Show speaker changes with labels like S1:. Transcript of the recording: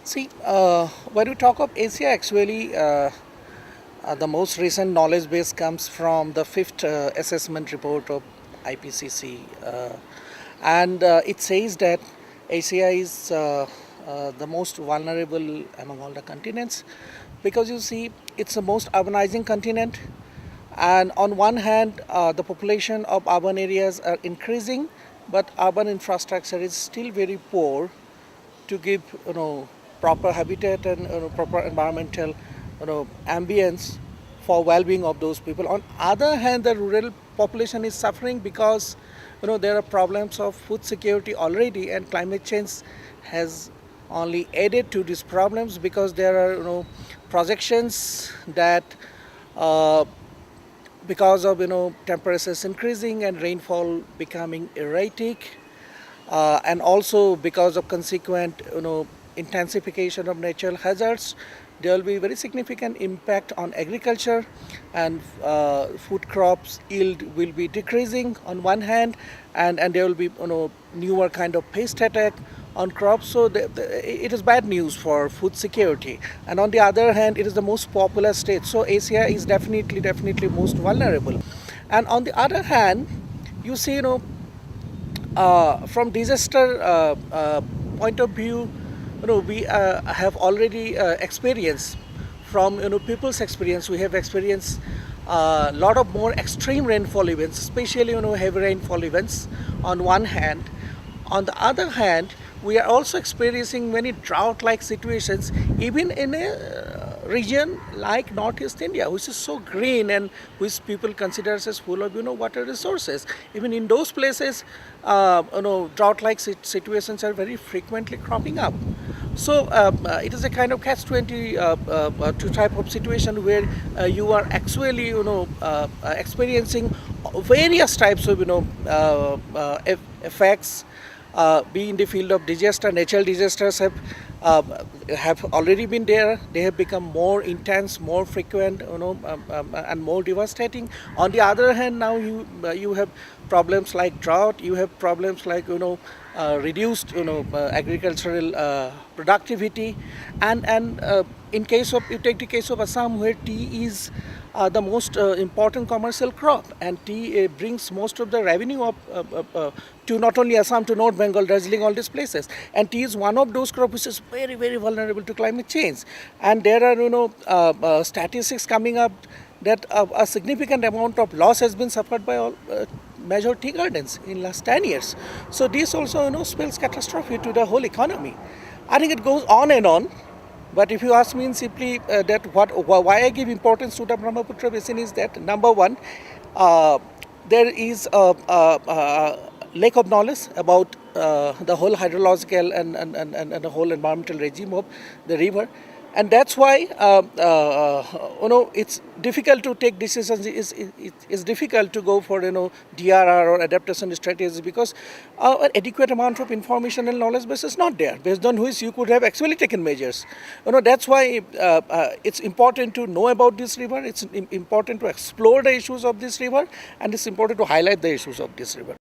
S1: See, when we talk of Asia, actually, the most recent knowledge base comes from the fifth assessment report of IPCC, and it says that Asia is the most vulnerable among all the continents because you see, it's the most urbanizing continent, and on one hand, the population of urban areas are increasing, but urban infrastructure is still very poor to give proper habitat and proper environmental ambience for well-being of those people. On other hand, the rural population is suffering because there are problems of food security already, and climate change has only added to these problems because there are projections that uh, because of temperatures increasing and rainfall becoming erratic, and also because of consequent intensification of natural hazards, there will be very significant impact on agriculture, and food crops yield will be decreasing on one hand, and there will be newer kind of pest attack on crops. So it is bad news for food security. And on the other hand, it is the most populous state. So Asia is definitely most vulnerable. And on the other hand, you see, from disaster point of view, we have already experienced from people's experience. We have experienced a lot of more extreme rainfall events, especially heavy rainfall events. On one hand, on the other hand, we are also experiencing many drought-like situations, even in a region like Northeast India, which is so green and which people consider as full of water resources. Even in those places, drought-like situations are very frequently cropping up. So it is a kind of catch-20 type of situation where you are actually experiencing various types of effects, be in the field of disaster. Natural disasters have already been there. They have become more intense, more frequent, and more devastating. On the other hand, now you have problems like drought. You have problems like reduced agricultural productivity, and in case of, you take the case of Assam, where tea is the most important commercial crop, and tea brings most of the revenue of to not only Assam, to North Bengal, Darjeeling, all these places. And tea is one of those crops which is very vulnerable to climate change. And there are statistics coming up that a significant amount of loss has been suffered by all major tea gardens in last 10 years. So this also spells catastrophe to the whole economy. I think it goes on and on. But if you ask me simply why I give importance to the Brahmaputra Basin is that, number one, there is a lack of knowledge about the whole hydrological and the whole environmental regime of the river. And that's why it's difficult to take decisions. It's difficult to go for DRR or adaptation strategies because an adequate amount of information and knowledge base is not there, based on which you could have actually taken measures. That's why it's important to know about this river. It's important to explore the issues of this river, and it's important to highlight the issues of this river.